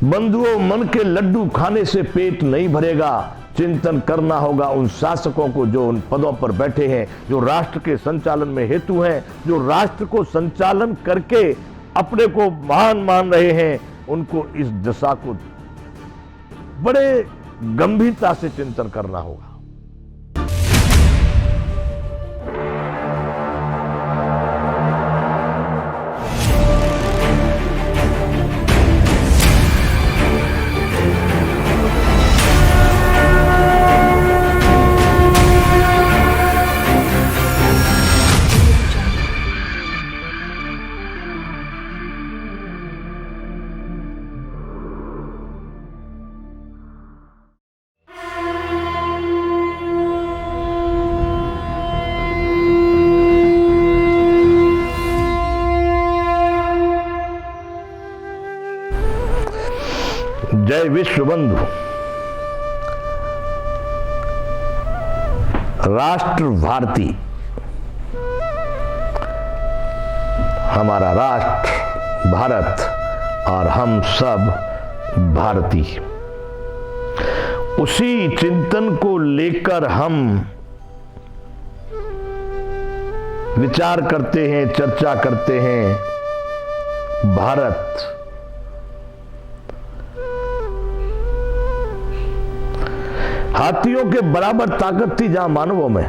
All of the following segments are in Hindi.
बंधुओं, मन के लड्डू खाने से पेट नहीं भरेगा। चिंतन करना होगा उन शासकों को जो उन पदों पर बैठे हैं, जो राष्ट्र के संचालन में हेतु हैं, जो राष्ट्र को संचालन करके अपने को महान मान रहे हैं। उनको इस दशा को बड़े गंभीरता से चिंतन करना होगा। जय विश्व बंधु। राष्ट्र भारती, हमारा राष्ट्र भारत और हम सब भारतीय। उसी चिंतन को लेकर हम विचार करते हैं, चर्चा करते हैं। भारत हाथियों के बराबर ताकत थी जहां मानवों में।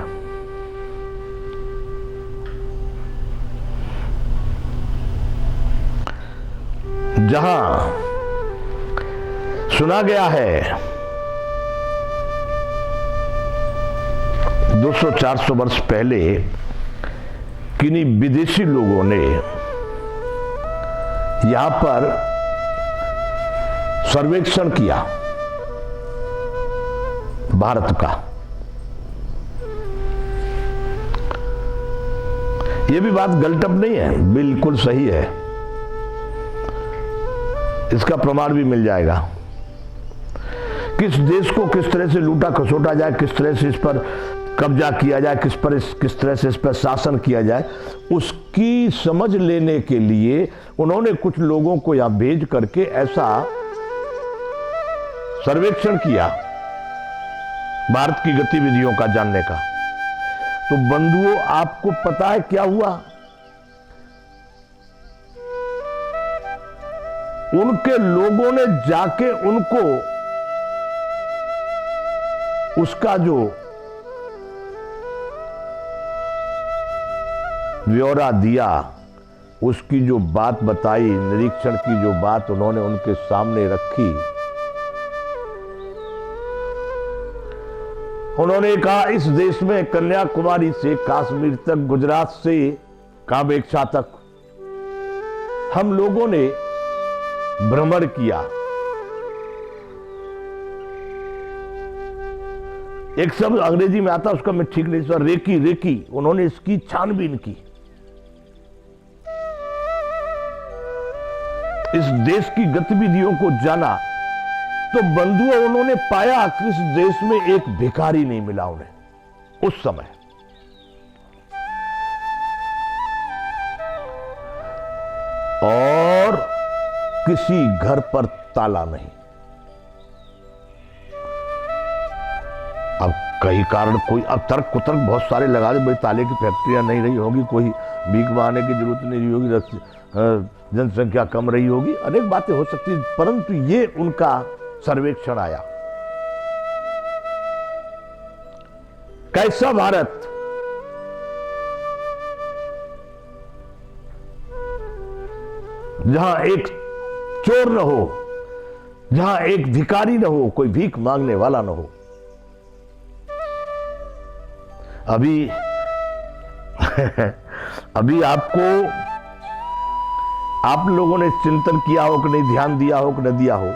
जहां सुना गया है 200-400 वर्ष पहले किन्हीं विदेशी लोगों ने यहां पर सर्वेक्षण किया भारत का। यह भी बात गलटप नहीं है, बिल्कुल सही है। इसका प्रमाण भी मिल जाएगा। किस देश को किस तरह से लूटा खसोटा जाए, किस तरह से इस पर कब्जा किया जाए, किस तरह से इस पर शासन किया जाए, उसकी समझ लेने के लिए उन्होंने कुछ लोगों को यहां भेज करके ऐसा सर्वेक्षण किया भारत की गतिविधियों का जानने का। तो बंधुओं, आपको पता है क्या हुआ? उनके लोगों ने जाके उनको उसका जो ब्यौरा दिया, उसकी जो बात बताई, निरीक्षण की जो बात उन्होंने उनके सामने रखी, उन्होंने कहा इस देश में कन्याकुमारी से कश्मीर तक, गुजरात से कामेक्षा तक हम लोगों ने भ्रमण किया। एक शब्द अंग्रेजी में आता, उसका मैं ठीक नहीं समझ, रेकी। उन्होंने इसकी छानबीन की। इस देश की गतिविधियों को जाना, तो बंधुओं उन्होंने पाया कि इस देश में एक भिखारी नहीं मिला उन्हें उस समय। और किसी घर पर ताला नहीं। अब कई कारण, कोई अब तर्क कुतर्क बहुत सारे लगा दे, भाई ताले की फैक्ट्रियां नहीं रही होगी, कोई भीख मांगने की जरूरत नहीं रही होगी, जनसंख्या कम रही होगी, अनेक बातें हो सकती है। परंतु ये उनका सर्वेक्षण आया। कैसा भारत? जहां एक चोर न हो, जहां एक भिखारी न हो, कोई भीख मांगने वाला न हो। अभी आप लोगों ने चिंतन किया हो कि नहीं, ध्यान दिया हो कि न दिया हो,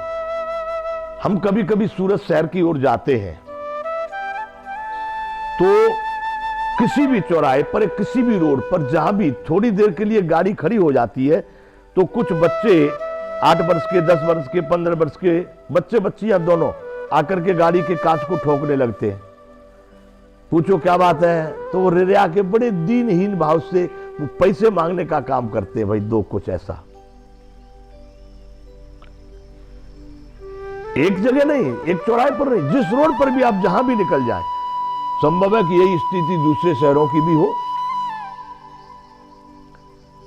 हम कभी कभी सूरत शहर की ओर जाते हैं तो किसी भी चौराहे पर, किसी भी रोड पर, जहां भी थोड़ी देर के लिए गाड़ी खड़ी हो जाती है तो कुछ बच्चे 8 वर्ष के, 10 वर्ष के, 15 वर्ष के बच्चे बच्चियां दोनों आकर के गाड़ी के कांच को ठोकने लगते हैं। पूछो क्या बात है, तो वो रिया के बड़े दीनहीन भाव से वो पैसे मांगने का काम करते हैं। भाई दो कुछ ऐसा। एक जगह नहीं, एक चौराहे पर नहीं, जिस रोड पर भी आप जहां भी निकल जाएं, संभव है कि यही स्थिति दूसरे शहरों की भी हो,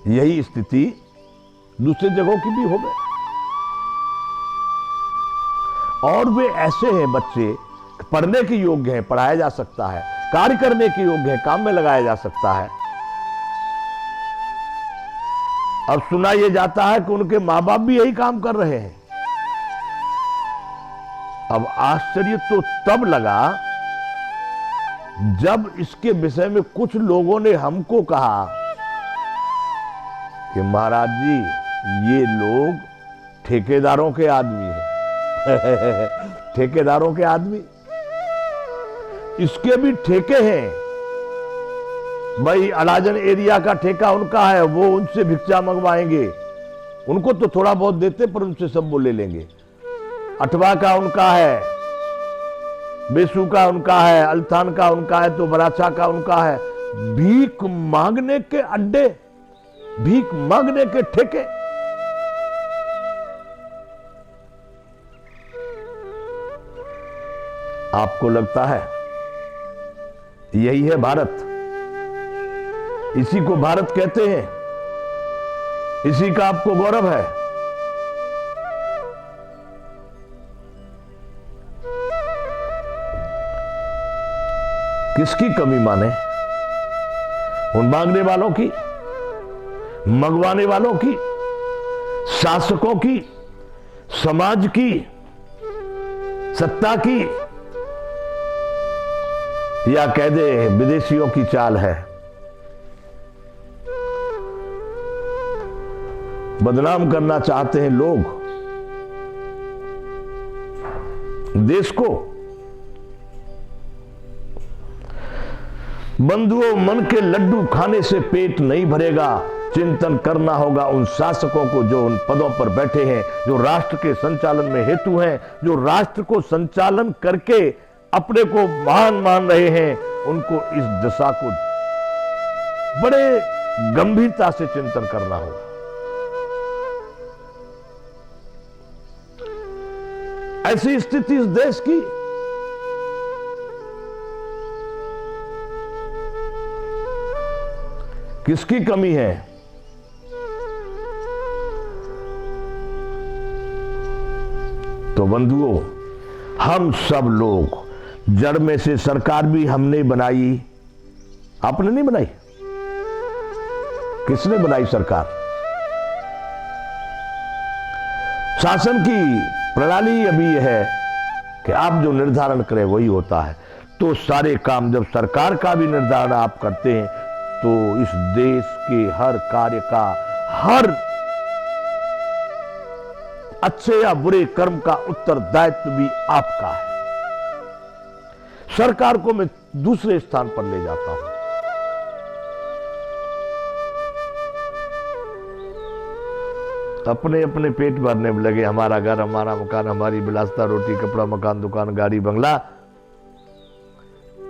यही स्थिति दूसरे जगहों की भी हो गए। और वे ऐसे हैं बच्चे, पढ़ने के योग्य हैं, पढ़ाया जा सकता है, कार्य करने के योग्य है, काम में लगाया जा सकता है। अब सुना यह जाता है कि उनके मां बाप भी यही काम कर रहे हैं। अब आश्चर्य तो तब लगा जब इसके विषय में कुछ लोगों ने हमको कहा कि महाराज जी, ये लोग ठेकेदारों के आदमी हैं। ठेकेदारों के आदमी, इसके भी ठेके हैं भाई। अलाजन एरिया का ठेका उनका है, वो उनसे भिक्षा मंगवाएंगे, उनको तो थोड़ा बहुत देते पर उनसे सब वो ले लेंगे। अठवा का उनका है, बेसू का उनका है, अल्थान का उनका है, तो बराछा का उनका है। भीख मांगने के अड्डे, भीख मांगने के ठेके। आपको लगता है यही है भारत? इसी को भारत कहते हैं? इसी का आपको गौरव है? किसकी कमी माने? उन मांगने वालों की, मंगवाने वालों की, शासकों की, समाज की, सत्ता की, या कह दे विदेशियों की चाल है? बदनाम करना चाहते हैं लोग देश को। बंधुओं, मन के लड्डू खाने से पेट नहीं भरेगा। चिंतन करना होगा उन शासकों को जो उन पदों पर बैठे हैं, जो राष्ट्र के संचालन में हेतु हैं, जो राष्ट्र को संचालन करके अपने को महान मान रहे हैं। उनको इस दशा को बड़े गंभीरता से चिंतन करना होगा। ऐसी स्थिति इस देश की, किसकी कमी है? तो बंधुओं, हम सब लोग जड़ में से, सरकार भी हमने बनाई, आपने नहीं बनाई। किसने बनाई सरकार? शासन की प्रणाली अभी यह है कि आप जो निर्धारण करें वही होता है। तो सारे काम जब सरकार का भी निर्धारण आप करते हैं, तो इस देश के हर कार्य का, हर अच्छे या बुरे कर्म का उत्तरदायित्व भी आपका है। सरकार को मैं दूसरे स्थान पर ले जाता हूं। अपने अपने पेट भरने में लगे, हमारा घर, हमारा मकान, हमारी विलासिता, रोटी कपड़ा, मकान, दुकान, गाड़ी, बंगला।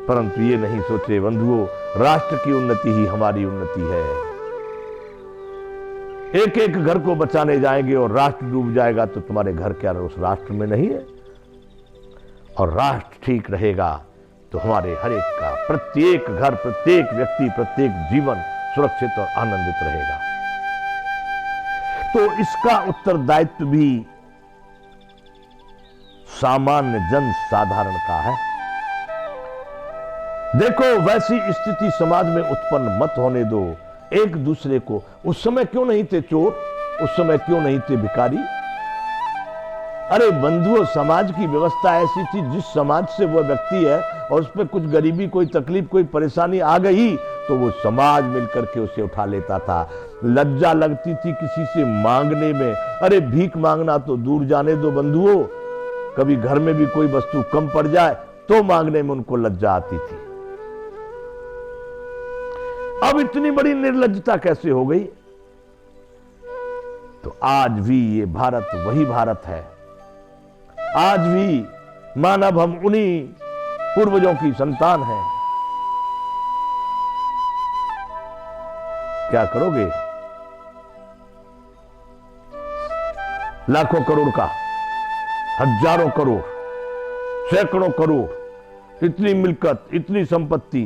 परंतु ये नहीं सोचे बंधुओं, राष्ट्र की उन्नति ही हमारी उन्नति है। एक एक घर को बचाने जाएंगे और राष्ट्र डूब जाएगा तो तुम्हारे घर क्या उस राष्ट्र में नहीं है? और राष्ट्र ठीक रहेगा तो हमारे हर एक का, प्रत्येक घर, प्रत्येक व्यक्ति, प्रत्येक जीवन सुरक्षित और आनंदित रहेगा। तो इसका उत्तरदायित्व भी सामान्य जन साधारण का है। देखो, वैसी स्थिति समाज में उत्पन्न मत होने दो। एक दूसरे को, उस समय क्यों नहीं थे चोर, उस समय क्यों नहीं थे भिखारी? अरे बंधुओं, समाज की व्यवस्था ऐसी थी, जिस समाज से वह व्यक्ति है और उस पर कुछ गरीबी, कोई तकलीफ, कोई परेशानी आ गई तो वो समाज मिलकर के उसे उठा लेता था। लज्जा लगती थी किसी से मांगने में। अरे भीख मांगना तो दूर जाने दो बंधुओं, कभी घर में भी कोई वस्तु कम पड़ जाए तो मांगने में उनको लज्जा आती थी। अब इतनी बड़ी निर्लज्जता कैसे हो गई? तो आज भी ये भारत वही भारत है। आज भी मानव हम उन्हीं पूर्वजों की संतान हैं। क्या करोगे? लाखों करोड़ का हजारों करोड़, सैकड़ों करोड़, इतनी मिल्कत, इतनी संपत्ति।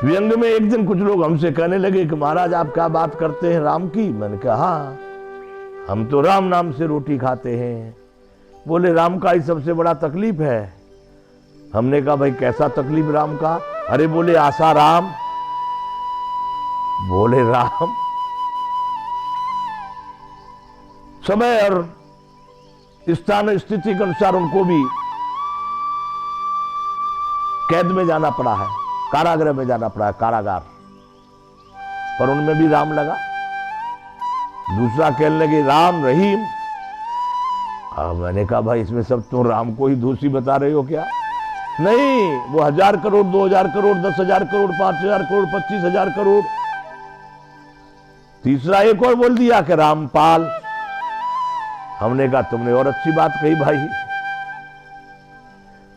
व्यंग में एक दिन कुछ लोग हमसे कहने लगे कि महाराज आप क्या बात करते हैं राम की। मैंने कहा हाँ, हम तो राम नाम से रोटी खाते हैं। बोले राम का ही सबसे बड़ा तकलीफ है। हमने कहा भाई कैसा तकलीफ राम का? अरे बोले आशा राम। बोले राम, समय और स्थान स्थिति के अनुसार उनको भी कैद में जाना पड़ा है, कारागृह में जाना पड़ा है, कारागार, पर उनमें भी राम लगा। दूसरा कहने लगे राम रहीम। मैंने कहा भाई इसमें सब तुम राम को ही दोषी बता रहे हो क्या? नहीं, वो 1000 करोड़, 2000 करोड़, 10,000 करोड़, 5,000 करोड़, 25,000 करोड़। तीसरा एक और बोल दिया कि रामपाल। हमने कहा तुमने और अच्छी बात कही भाई।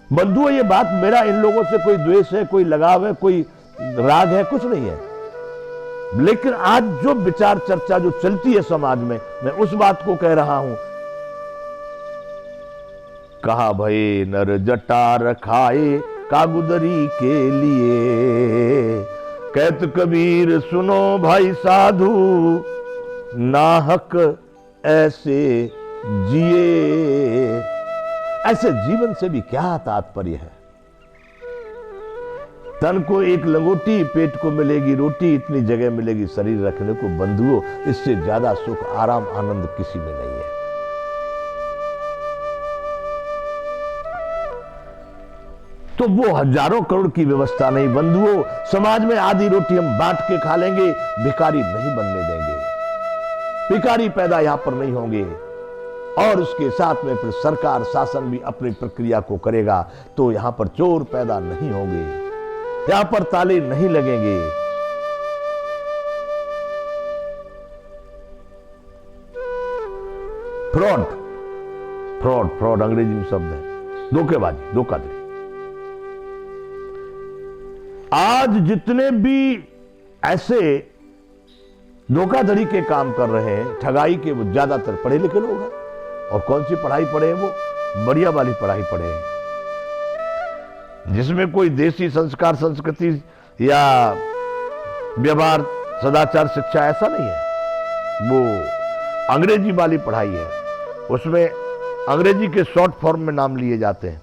बंधुओं ये बात, मेरा इन लोगों से कोई द्वेष है, कोई लगाव है, कोई राग है, कुछ नहीं है। लेकिन आज जो विचार चर्चा जो चलती है समाज में, मैं उस बात को कह रहा हूं। कहा भाई नर जटार खाए कागुदरी के लिए, कहत कबीर सुनो भाई साधु, नाहक ऐसे जिए। ऐसे जीवन से भी क्या तात्पर्य है? तन को एक लंगोटी, पेट को मिलेगी रोटी, इतनी जगह मिलेगी शरीर रखने को। बंधुओं, इससे ज्यादा सुख, आराम, आनंद किसी में नहीं है। तो वो हजारों करोड़ की व्यवस्था नहीं। बंधुओं, समाज में आधी रोटी हम बांट के खा लेंगे, भिखारी नहीं बनने देंगे। भिखारी पैदा यहां पर नहीं होंगे। और उसके साथ में फिर सरकार, शासन भी अपनी प्रक्रिया को करेगा, तो यहां पर चोर पैदा नहीं होंगे, यहां पर ताले नहीं लगेंगे। फ्रॉड, फ्रॉड, फ्रॉड अंग्रेजी में शब्द है, धोखेबाजी, धोखाधड़ी। आज जितने भी ऐसे धोखाधड़ी के काम कर रहे हैं, ठगाई के, वो ज्यादातर पढ़े लिखे लोग हैं। और कौन सी पढ़ाई पढ़े हैं? वो बढ़िया वाली पढ़ाई पढ़े हैं, जिसमें कोई देसी संस्कार, संस्कृति या व्यवहार, सदाचार, शिक्षा ऐसा नहीं है। वो अंग्रेजी वाली पढ़ाई है। उसमें अंग्रेजी के शॉर्ट फॉर्म में नाम लिए जाते हैं।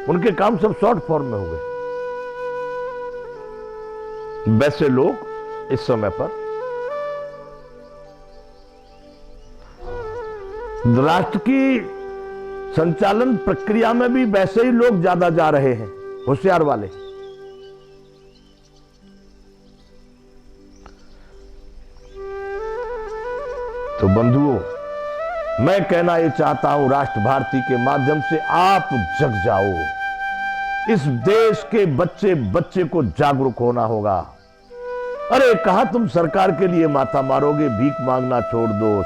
उनके काम सब शॉर्ट फॉर्म में हो गए। वैसे लोग इस समय पर राष्ट्र की संचालन प्रक्रिया में भी वैसे ही लोग ज्यादा जा रहे हैं, होशियार वाले। तो बंधुओं, मैं कहना यह चाहता हूं, राष्ट्र भारती के माध्यम से आप जग जाओ। इस देश के बच्चे बच्चे को जागरूक होना होगा। अरे कहां तुम सरकार के लिए माथा मारोगे? भीख मांगना छोड़ दो।